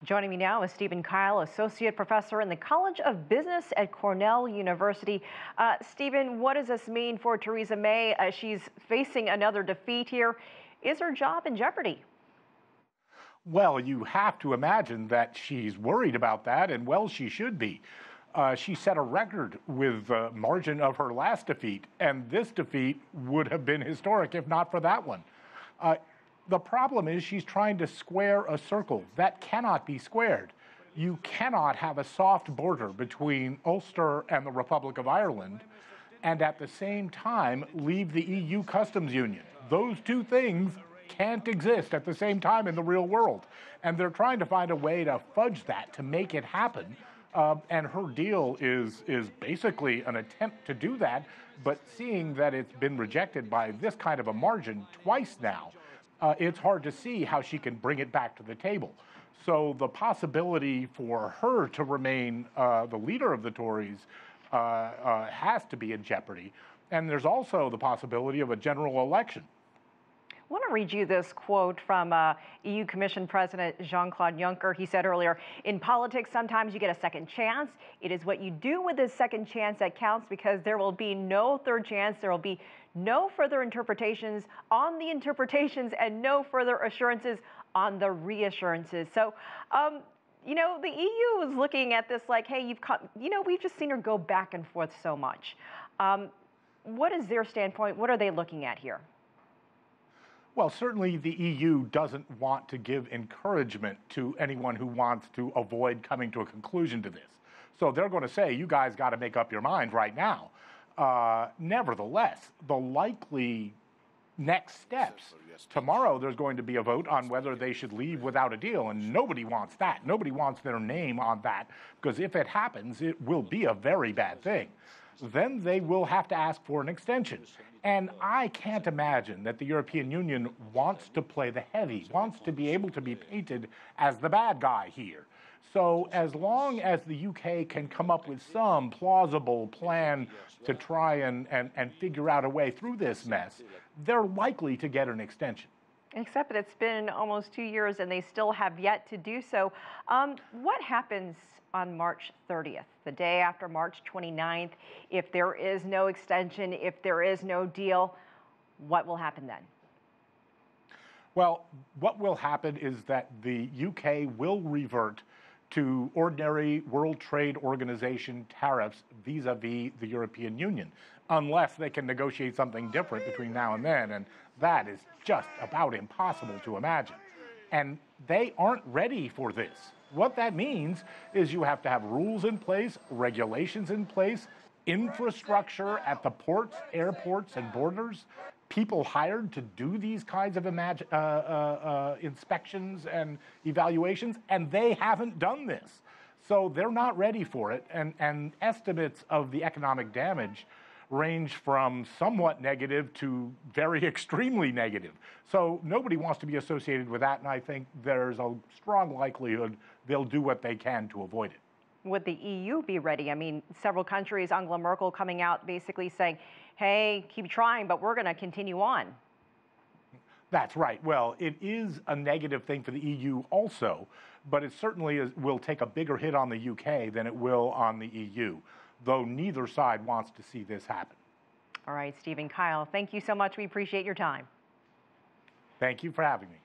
Joining me now is Stephen Kyle, Associate Professor in the College of Business at Cornell University. Stephen, what does this mean for Theresa May? She's facing another defeat here. Is her job in jeopardy? Well, you have to imagine that she's worried about that, and well, she should be. She set a record with the margin of her last defeat, and this defeat would have been historic if not for that one. The problem is she's trying to square a circle that cannot be squared. You cannot have a soft border between Ulster and the Republic of Ireland and at the same time leave the EU customs union. Those two things can't exist at the same time in the real world. And they're trying to find a way to fudge that, to make it happen. And her deal is basically an attempt to do that, but seeing that it's been rejected by this kind of a margin twice now, it's hard to see how she can bring it back to the table. So the possibility for her to remain the leader of the Tories has to be in jeopardy. And there's also the possibility of a general election. I want to read you this quote from EU Commission President Jean-Claude Juncker. He said earlier, in politics, sometimes you get a second chance. It is what you do with this second chance that counts, because there will be no third chance. There will be no further interpretations on the interpretations and no further assurances on the reassurances. So, the EU is looking at this like, hey, we've just seen her go back and forth so much. What is their standpoint? What are they looking at here? Well, certainly the EU doesn't want to give encouragement to anyone who wants to avoid coming to a conclusion to this. So they're going to say, you guys got to make up your mind right now. Nevertheless, the likely next steps, tomorrow there's going to be a vote on whether they should leave without a deal, and nobody wants that. Nobody wants their name on that, because if it happens, it will be a very bad thing. Then they will have to ask for an extension. And I can't imagine that the European Union wants to play the heavy, wants to be able to be painted as the bad guy here. So as long as the UK can come up with some plausible plan to try and figure out a way through this mess, they're likely to get an extension. Except that it's been almost 2 years and they still have yet to do so. What happens on March 30th, the day after March 29th, if there is no extension, if there is no deal? What will happen then? Well, what will happen is that the UK will revert to ordinary World Trade Organization tariffs vis-a-vis the European Union, unless they can negotiate something different between now and then, and that is just about impossible to imagine. And they aren't ready for this. What that means is you have to have rules in place, regulations in place, infrastructure at the ports, airports, and borders, people hired to do these kinds of inspections and evaluations, and they haven't done this. So they're not ready for it, and estimates of the economic damage range from somewhat negative to very extremely negative. So nobody wants to be associated with that, and I think there's a strong likelihood they'll do what they can to avoid it. Would the EU be ready? I mean, several countries, Angela Merkel coming out basically saying, hey, keep trying, but we're going to continue on. That's right. Well, it is a negative thing for the EU also, but it certainly will take a bigger hit on the UK than it will on the EU, though neither side wants to see this happen. All right, Stephen Kyle, thank you so much. We appreciate your time. Thank you for having me.